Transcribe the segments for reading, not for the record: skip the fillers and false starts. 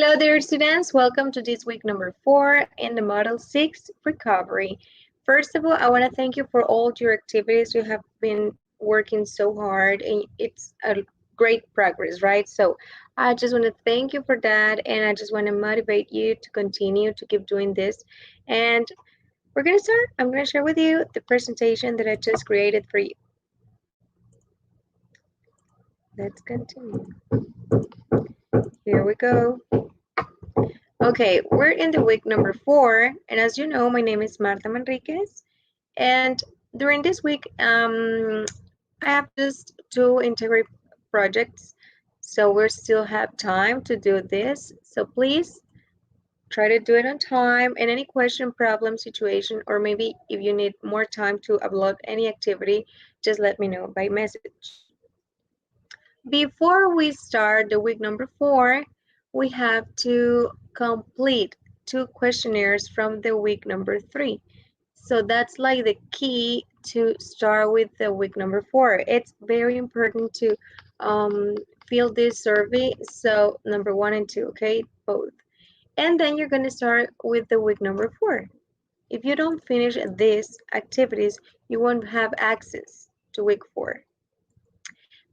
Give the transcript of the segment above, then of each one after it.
Hello there, students. Welcome to this week number 4 in the Model 6 recovery. First of all, I want to thank you for all your activities. You have been working so hard and it's a great progress, right? So I just want to thank you for that, and I just want to motivate you to continue to keep doing this. And we're going to start. I'm going to share with you the presentation that I just created for you. Let's continue. Here we go. Okay, we're in the week number 4, and as you know, my name is Marta Manriquez, and during this week, I have just 2 integrate projects, so we still have time to do this. So please try to do it on time, and any question, problem, situation, or maybe if you need more time to upload any activity, just let me know by message. Before we start the week number 4, we have to complete 2 questionnaires from the week number 3. So that's like the key to start with the week number 4. It's very important to fill this survey. So number 1 and 2, okay, both. And then you're going to start with the week number 4. If you don't finish these activities, you won't have access to week 4.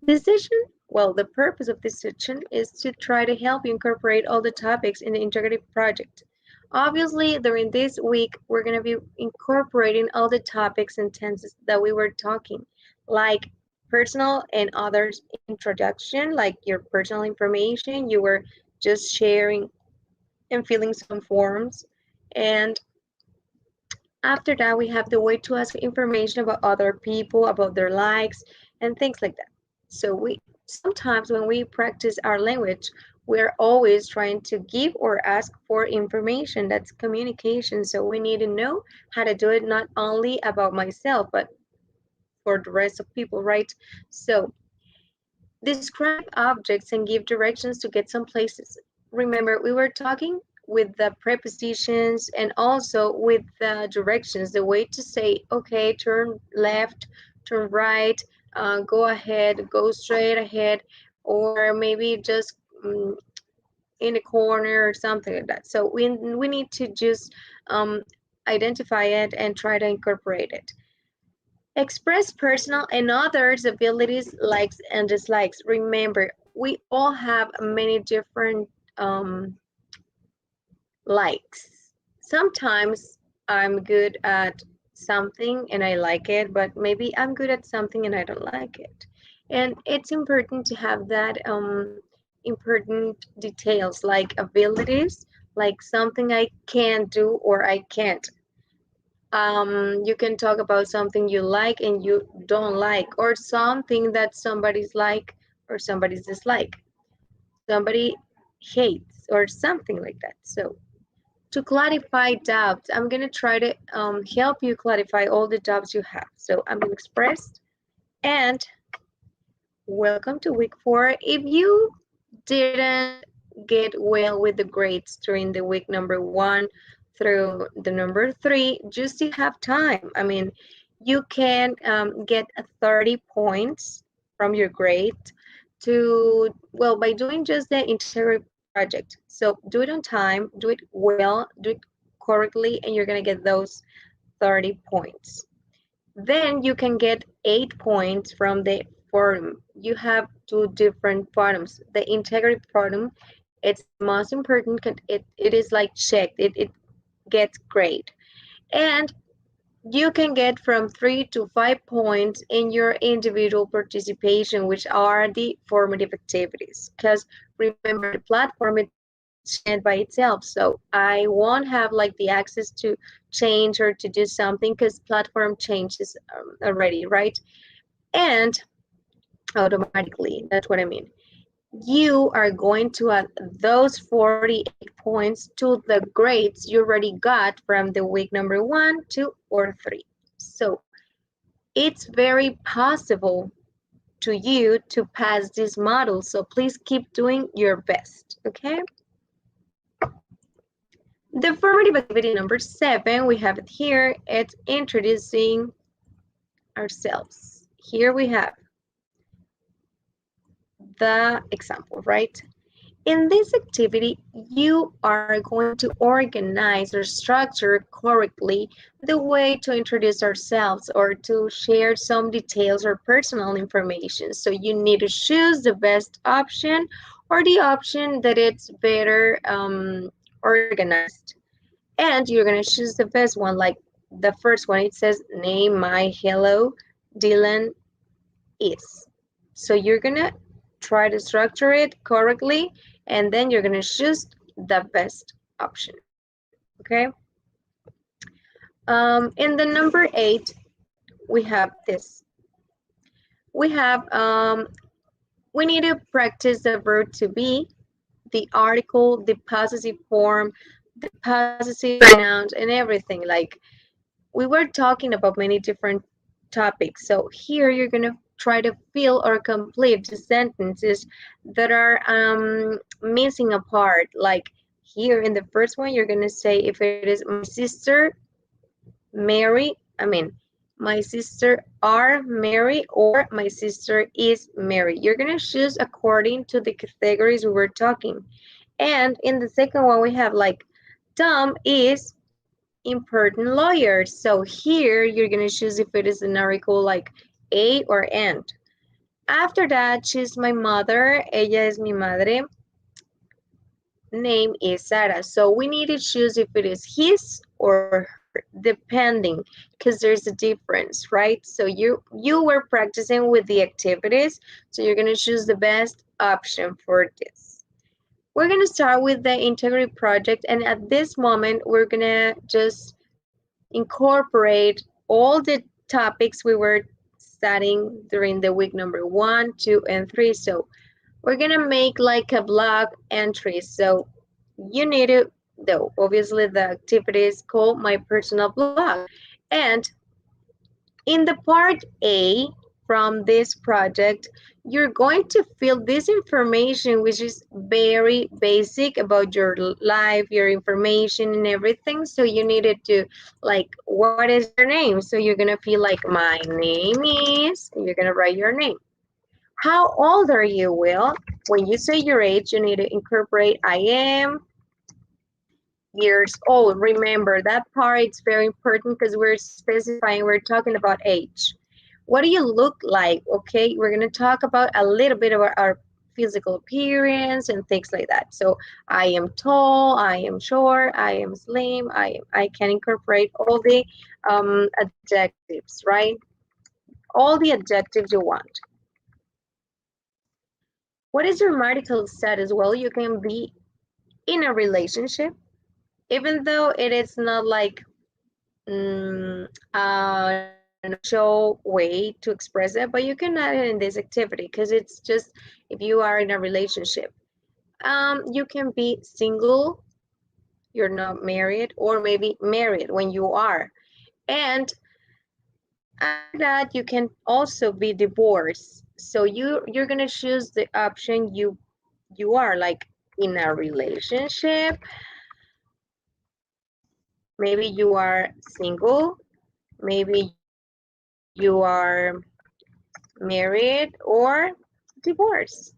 This session, well, the purpose of this session is to try to help you incorporate all the topics in the integrative project. Obviously, during this week, we're going to be incorporating all the topics and tenses that we were talking, like personal and others introduction, like your personal information, you were just sharing and filling some forms. And after that, we have the way to ask information about other people, about their likes, and things like that. So we sometimes when we practice our language, we're always trying to give or ask for information. That's communication. So we need to know how to do it, not only about myself, but for the rest of people, right? So describe objects and give directions to get some places. Remember, we were talking with the prepositions and also with the directions, the way to say, okay, turn left, turn right, go ahead, go straight ahead, or maybe just in a corner or something like that. So we need to just identify it and try to incorporate it. Express personal and others' abilities, likes and dislikes. Remember, we all have many different likes. Sometimes I'm good at something and I like it, but maybe I'm good at something and I don't like it. And it's important to have that important details like abilities, like something I can do or I can't. You can talk about something you like and you don't like, or something that somebody's like or somebody's dislike, somebody hates or something like that. So to clarify doubts, I'm going to try to help you clarify all the doubts you have. So I'm going to express, and welcome to week 4. If you didn't get well with the grades during the week number 1 through the number 3, you still have time. I mean, you can get 30 points from your grade to, well, by doing just the integrated project. So do it on time, do it well, do it correctly, and you're going to get those 30 points. Then you can get 8 points from the forum. You have 2 different forums. The integrity forum, it's the most important. It is like checked. It gets great. And you can get from 3 to 5 points in your individual participation, which are the formative activities. Because remember, the platform is shared by itself, so I won't have like the access to change or to do something because platform changes already, right? And automatically, that's what I mean. You are going to add those 48 points to the grades you already got from the week number 1, 2, or 3. So it's very possible to you to pass this model. So please keep doing your best, okay? The formative activity number 7, we have it here. It's introducing ourselves. Here we have the example, right? In this activity, you are going to organize or structure correctly the way to introduce ourselves or to share some details or personal information. So you need to choose the best option or the option that it's better organized. And you're going to choose the best one, like the first one. It says, name my hello, Dylan is. So you're gonna try to structure it correctly, and then you're gonna choose the best option, okay? In the number 8, we have this. We have, we need to practice the verb to be, the article, the possessive form, the possessive pronouns, and everything. Like, we were talking about many different topics. So here you're going to try to fill or complete the sentences that are missing a part. Like here in the first one, you're going to say if it is my sister Mary, my sister are Mary or my sister is Mary. You're going to choose according to the categories we were talking. And in the second one, we have like Tom is important lawyers. So here you're going to choose if it is an article like a or and. After that, she's my mother. Ella es mi madre. Name is Sarah. So we need to choose if it is his or her, depending, because there's a difference, right? So you were practicing with the activities, so you're going to choose the best option for this. We're going to start with the integrity project, and at this moment, we're going to just incorporate all the topics we were studying during the week number 1, 2, and 3. So we're gonna make like a blog entry. So you need to, though, obviously the activity is called My Personal Blog. And in the part A from this project, you're going to fill this information, which is very basic about your life, your information and everything. So you needed to, like, what is your name? So you're going to feel like, my name is, and you're going to write your name. How old are you, Will? When you say your age, you need to incorporate I am years old. Remember, that part is very important because we're specifying, we're talking about age. What do you look like? Okay, we're going to talk about a little bit about our physical appearance and things like that. So I am tall, I am short, I am slim, I can incorporate all the adjectives, right? All the adjectives you want. What is your marital status? Well, you can be in a relationship, even though it is not like an official way to express it, but you can add it in this activity because it's just if you are in a relationship. You can be single, you're not married, or maybe married when you are. And after that, you can also be divorced. So you're gonna choose the option you are like in a relationship. Maybe you are single, maybe you are married or divorced.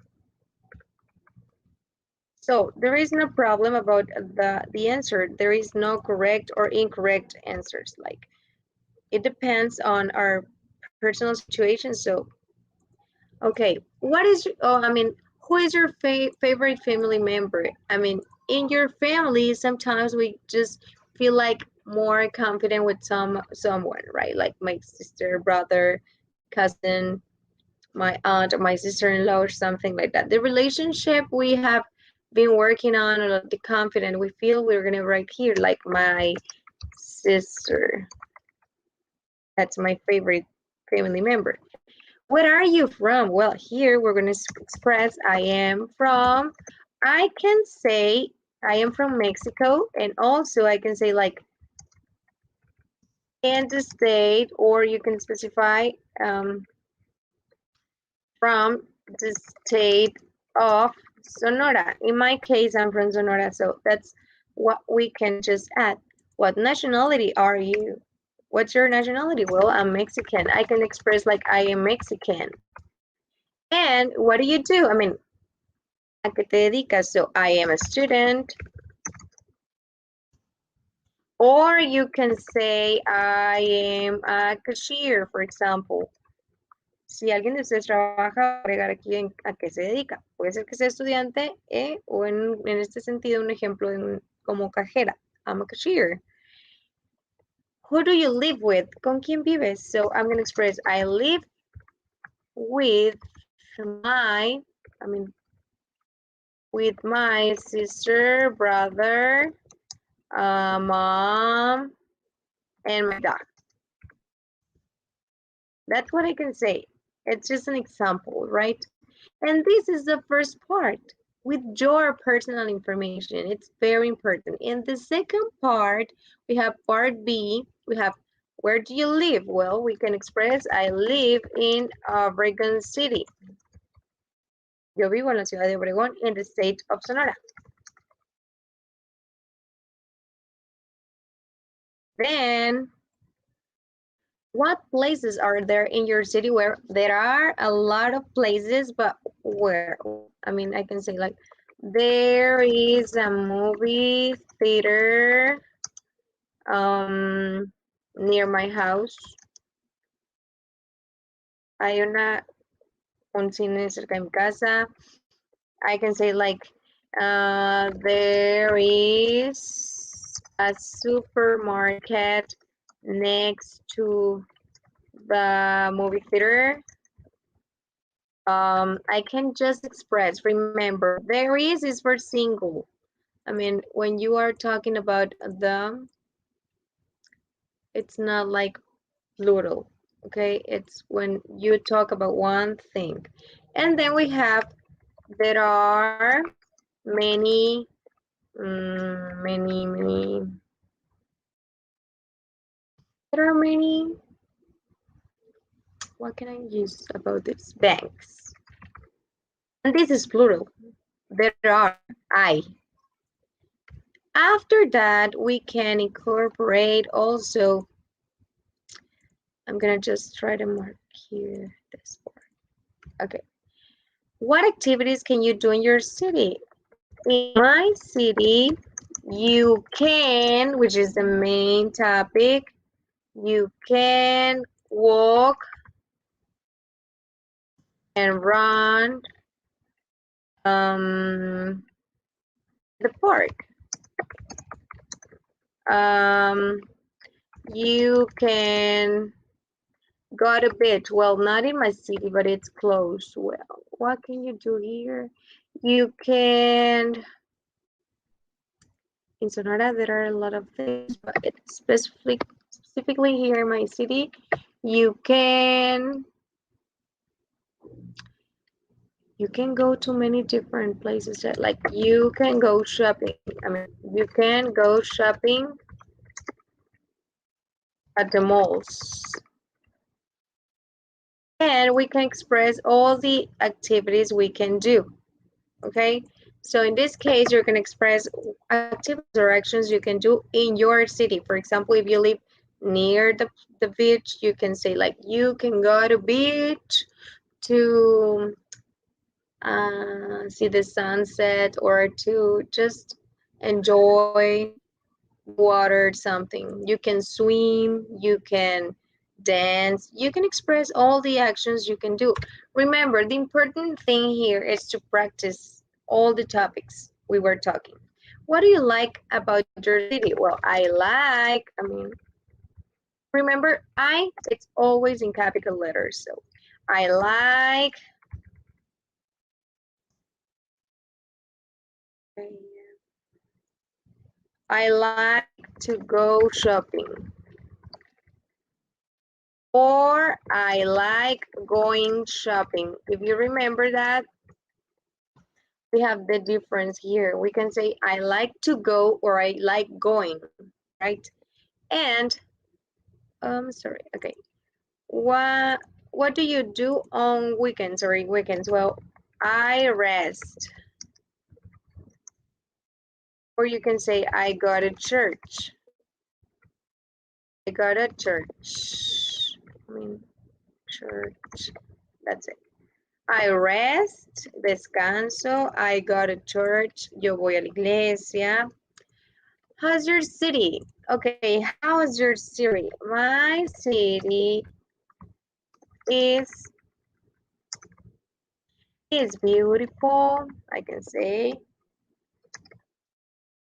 So there is no problem about the answer. There is no correct or incorrect answers. Like it depends on our personal situation. So, okay, what is, who is your favorite family member? I mean, in your family, sometimes we just feel like more confident with someone, right? Like my sister, brother, cousin, my aunt, or my sister-in-law, or something like that. The relationship we have been working on, or the confident we feel, we're gonna write here, like my sister. That's my favorite family member. Where are you from? Well, here we're going to express I am from. I can say I am from Mexico, and also I can say like in the state, or you can specify from the state of Sonora. In my case, I'm from Sonora, so that's what we can just add. What nationality are you? What's your nationality? Well, I'm Mexican. I can express like I am Mexican. And what do you do? I mean, ¿A qué te dedicas? So I am a student. Or you can say I am a cashier, for example. Si alguien de ustedes trabaja, agregar aquí a qué se dedica. Puede ser que sea estudiante o en este sentido un ejemplo como cajera. I'm a cashier. Who do you live with? ¿Con quién vives? So I'm going to express I live with my, with my sister, brother, mom, and my dog. That's what I can say. It's just an example, right? And this is the first part with your personal information. It's very important. In the second part, we have part B. We have where do you live? Well, we can express I live in Obregon City. Yo vivo en la ciudad de Obregón in the state of Sonora. Then, what places are there in your city? Where there are a lot of places, but where? I can say like, there is a movie theater near my house. Hay un cine cerca de mi casa. I can say like, there is a supermarket next to the movie theater. I can just express, remember, there is for single. When you are talking about the, it's not like plural, okay? It's when you talk about one thing. And then we have, there are many, there are many, what can I use about this? Banks. And this is plural. There are, I. After that, we can incorporate also, I'm gonna just try to mark here this part. Okay. What activities can you do in your city? In my city, you can, which is the main topic, you can walk and run the park. You can go to beach. Well, not in my city, but it's close. Well, what can you do here? You can, in Sonora, there are a lot of things, but it's specifically here in my city, you can go to many different places. Like you can go shopping. You can go shopping at the malls. And we can express all the activities we can do, okay? So in this case, you're going to express activities or actions you can do in your city. For example, if you live near the beach, you can say like, you can go to beach to see the sunset or to just enjoy water, something. You can swim, you can dance, you can express all the actions you can do. Remember, the important thing here is to practice all the topics we were talking. What do you like about your city? Well, remember, it's always in capital letters. So I like, to go shopping. Or I like going shopping. If you remember that, we have the difference here. We can say I like to go or I like going, right? And sorry, okay. What do you do on weekends or in weekends? Well, I rest. Or you can say I go to church. I go to church. Church. That's it. I rest, descanso. I go to church. Yo voy a la iglesia. How's your city? Okay, how is your city? My city is beautiful, I can say.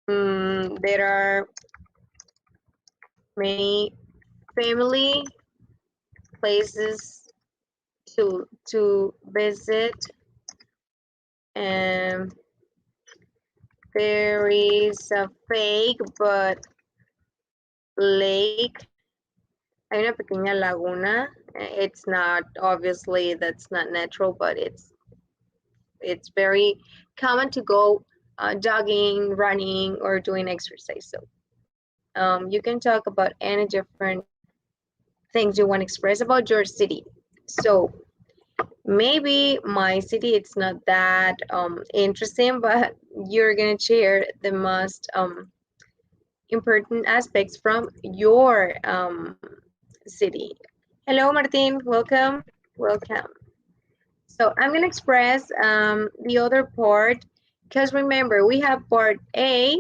There are many family places to visit, and there is a fake but lake. Hay una pequeña laguna. It's not, obviously that's not natural, but it's very common to go jogging, running, or doing exercise. So you can talk about any different things you want to express about your city. So maybe my city, it's not that interesting, but you're gonna share the most important aspects from your city. Hello, Martin. Welcome. Welcome. So I'm gonna express the other part, because remember we have part A.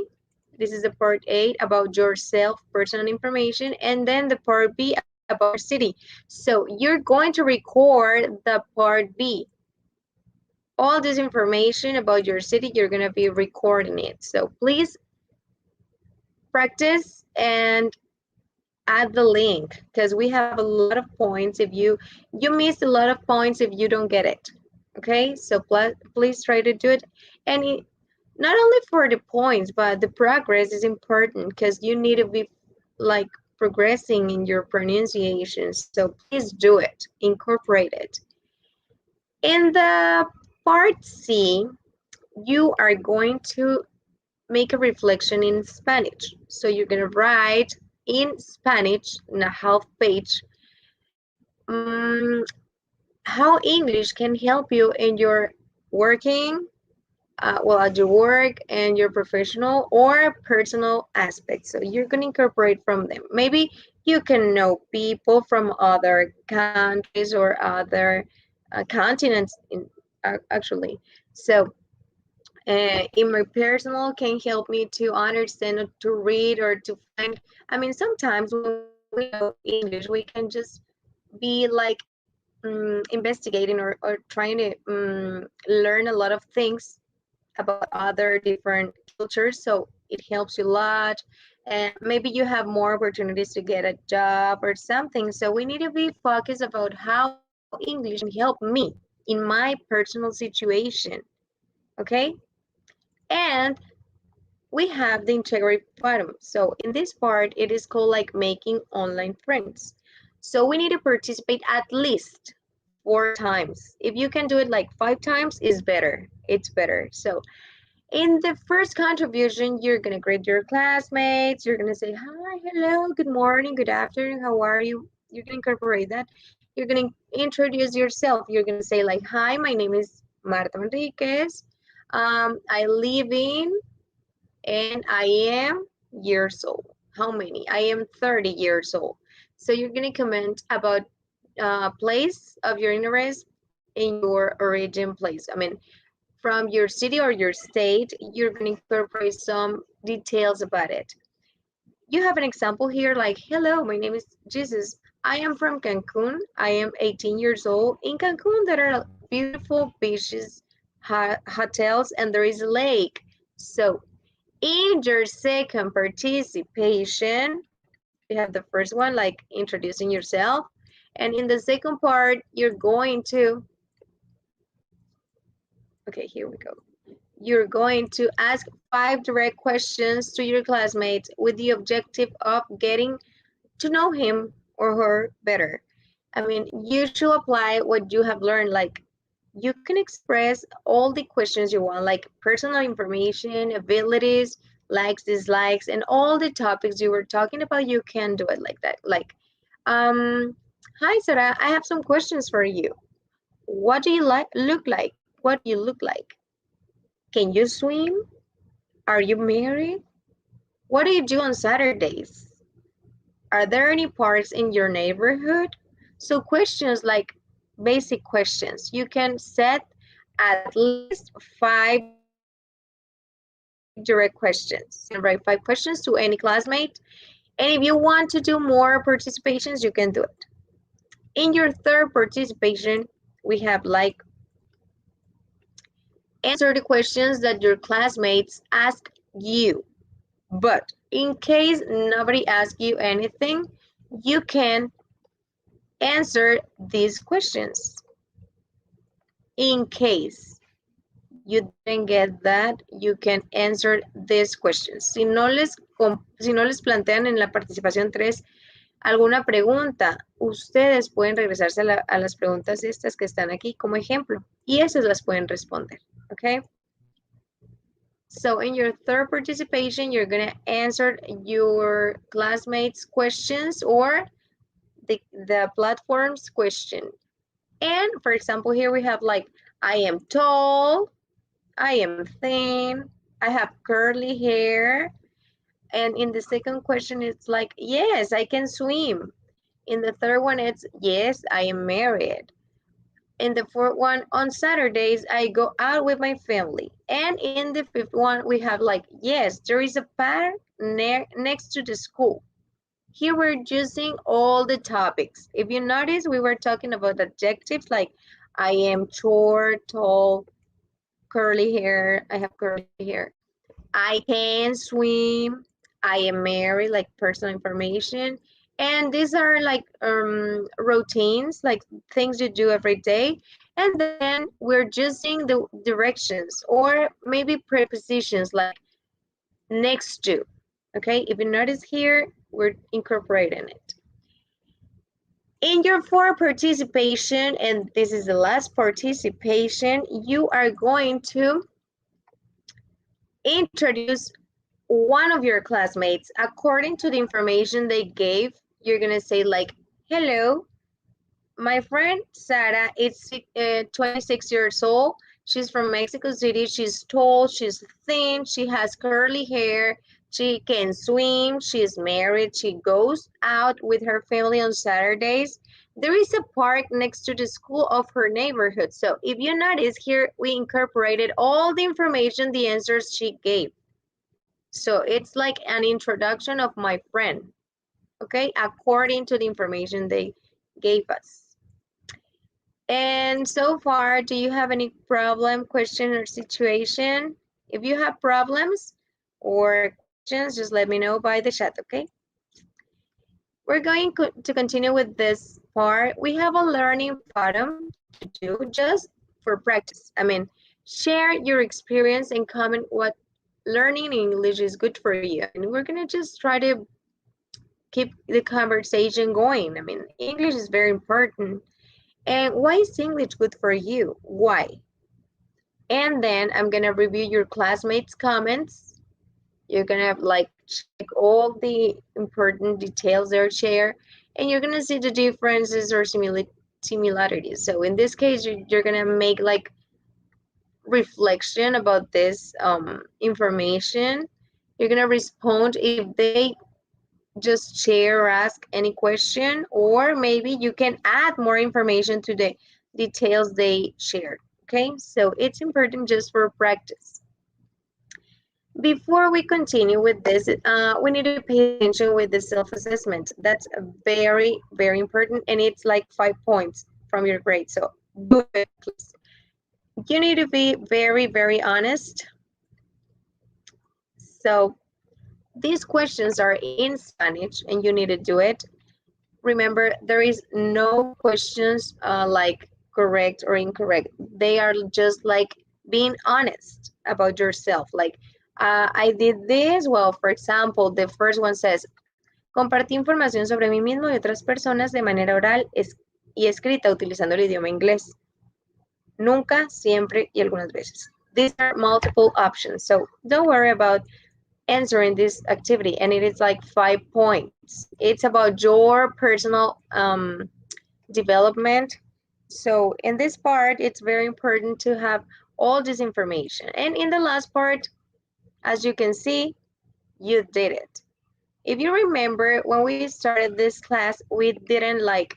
This is the part A about yourself, personal information, and then the part B about your city. So you're going to record the part B. All this information about your city, you're gonna be recording it. So please practice and add the link, because we have a lot of points. If you miss a lot of points if you don't get it. Okay, so please try to do it. And not only for the points, but the progress is important, because you need to be like progressing in your pronunciation. So please do it, incorporate it. In the part C, you are going to make a reflection in Spanish. So you're going to write in Spanish in a half page how English can help you in your working, well, at your work and your professional or personal aspects. So you're going to incorporate from them. Maybe you can know people from other countries or other continents actually. So in my personal can help me to understand or to read or to find. I mean, sometimes when we know English, we can just be like investigating or trying to learn a lot of things about other different cultures. So it helps you a lot. And maybe you have more opportunities to get a job or something. So we need to be focused about how English can help me in my personal situation. Okay? And we have the integrity bottom. So in this part, it is called like making online friends. So we need to participate at least 4 times. If you can do it like 5 times, is better. It's better. So in the first contribution, you're gonna greet your classmates. You're gonna say hi, hello, good morning, good afternoon, how are you? You're gonna incorporate that. You're gonna introduce yourself. You're gonna say like, hi, my name is Marta Enriquez. I live in and I am years old. How many? I am 30 years old. So you're going to comment about place of your interest in your origin place. I mean, from your city or your state, you're going to incorporate some details about it. You have an example here like, hello, my name is Jesus. I am from Cancun. I am 18 years old. In Cancun, there are beautiful beaches, hotels, and there is a lake. So in your second participation, you have the first one, like introducing yourself. And in the second part, you're going to, okay, here we go. You're going to ask 5 direct questions to your classmates with the objective of getting to know him or her better. I mean, you should apply what you have learned. Like, you can express all the questions you want, like personal information, abilities, likes, dislikes, and all the topics you were talking about. You can do it like that. Like, hi, Sarah, I have some questions for you. What do you look like? What do you look like? Can you swim? Are you married? What do you do on Saturdays? Are there any parks in your neighborhood? So questions like basic questions. You can set at least 5 direct questions. You can write 5 questions to any classmate. And if you want to do more participations, you can do it. In your third participation, we have like answer the questions that your classmates ask you. But in case nobody asks you anything, you can answer these questions. In case you didn't get that, you can answer these questions. Si no les plantean en la participación 3 alguna pregunta, ustedes pueden regresarse a las preguntas estas que están aquí como ejemplo y esas las pueden responder, okay? So in your third participation, you're going to answer your classmates' questions or the platform's question. And for example, here we have like, I am tall, I am thin, I have curly hair. And in the second question, it's like, yes, I can swim. In the third one, it's, yes, I am married. In the fourth one, on Saturdays, I go out with my family. And in the fifth one, we have like, yes, there is a park next to the school. Here we're using all the topics. If you notice, we were talking about adjectives like I am short, tall, curly hair, I have curly hair. I can swim, I am married, like personal information. And these are like routines, like things you do every day. And then we're using the directions or maybe prepositions like next to. Okay, if you notice here, we're incorporating it. In your fourth participation, and this is the last participation, you are going to introduce one of your classmates according to the information they gave. You're gonna say like, hello, my friend Sarah is 26 years old. She's from Mexico City. She's tall, she's thin, she has curly hair, she can swim, she's married, she goes out with her family on Saturdays. There is a park next to the school of her neighborhood. So if you notice here, we incorporated all the information, the answers she gave. So it's like an introduction of my friend, okay, according to the information they gave us. And so far, do you have any problem, question, or situation? If you have problems or questions, just let me know by the chat, okay? We're going to continue with this part. We have a learning forum to do just for practice. I mean, share your experience and comment what learning English is good for you. And we're gonna just try to keep the conversation going. I mean, English is very important. And why is English good for you? Why? And then I'm gonna review your classmates' comments. You're gonna like check all the important details they're shared, and you're gonna see the differences or similarities. So in this case, you're gonna make like reflection about this information. You're gonna respond if they just share or ask any question, or maybe you can add more information to the details they shared. Okay, so it's important just for practice. Before we continue with this, we need to pay attention with the self-assessment. That's very, very important, and it's like 5 points from your grade. So do it, please. You need to be very, very honest. So these questions are in Spanish, and you need to do it. Remember, there is no questions like correct or incorrect. They are just like being honest about yourself. Like, I did this. Well, for example, the first one says, compartí información sobre mí mismo y otras personas de manera oral y escrita utilizando el idioma inglés. Nunca, siempre y algunas veces. These are multiple options. So don't worry about answering this activity, and it is like 5 points. It's about your personal development. So in this part, it's very important to have all this information. And in the last part, as you can see, you did it. If you remember, when we started this class, we didn't like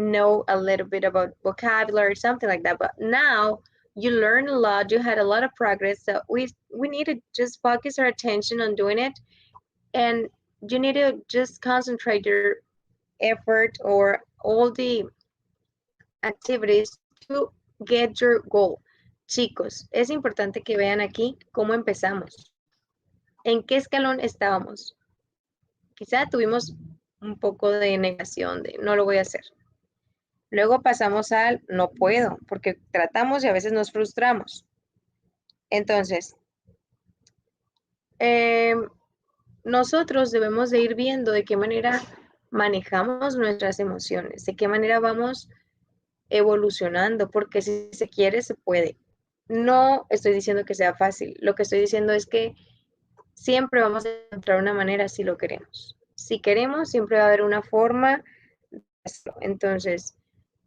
know a little bit about vocabulary, something like that. But now you learn a lot, you had a lot of progress. So we need to just focus our attention on doing it. And you need to just concentrate your effort or all the activities to get your goal. Chicos, es importante que vean aquí cómo empezamos. ¿En qué escalón estábamos? Quizá tuvimos un poco de negación de no lo voy a hacer. Luego pasamos al no puedo, porque tratamos y a veces nos frustramos. Entonces, nosotros debemos de ir viendo de qué manera manejamos nuestras emociones, de qué manera vamos evolucionando, porque si se quiere, se puede. No estoy diciendo que sea fácil, lo que estoy diciendo es que siempre vamos a encontrar una manera si lo queremos. Si queremos, siempre va a haber una forma de hacerlo. Entonces,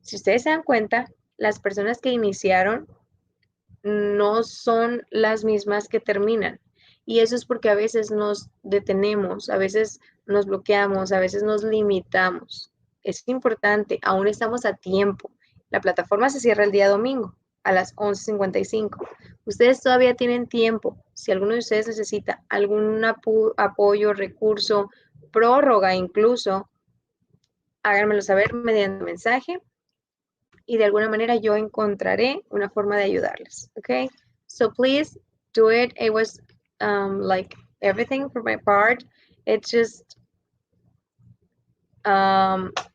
si ustedes se dan cuenta, las personas que iniciaron no son las mismas que terminan. Y eso es porque a veces nos detenemos, a veces nos bloqueamos, a veces nos limitamos. Es importante, aún estamos a tiempo. La plataforma se cierra el día domingo a las 11:55. Ustedes todavía tienen tiempo. Si alguno de ustedes necesita algún apoyo, recurso, prórroga incluso, háganmelo saber mediante mensaje y de alguna manera yo encontraré una forma de ayudarles. Okay? So please do it. It was like everything for my part. It's just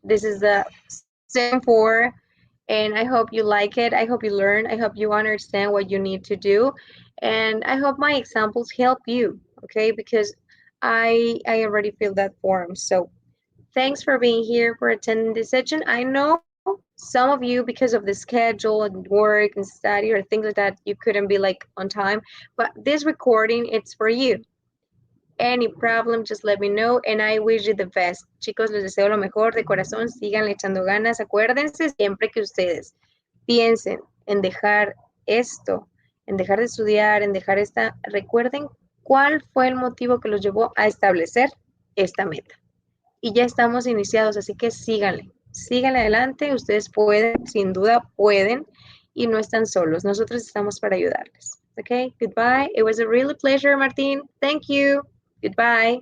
this is the same for, and I hope you like it. I hope you learn. I hope you understand what you need to do, and I hope my examples help you. Okay, because I already feel that form. So thanks for being here, for attending this session. I know some of you, because of the schedule and work and study or things like that, you couldn't be like on time, but this recording, it's for you. Any problem, just let me know, and I wish you the best. Chicos, les deseo lo mejor de corazón, síganle echando ganas. Acuérdense siempre que ustedes piensen en dejar esto, en dejar de estudiar, en dejar esta, recuerden cuál fue el motivo que los llevó a establecer esta meta. Y ya estamos iniciados, así que síganle adelante, ustedes pueden, sin duda pueden, y no están solos, nosotros estamos para ayudarles. Okay, goodbye. It was a really pleasure, Martín. Thank you. Goodbye.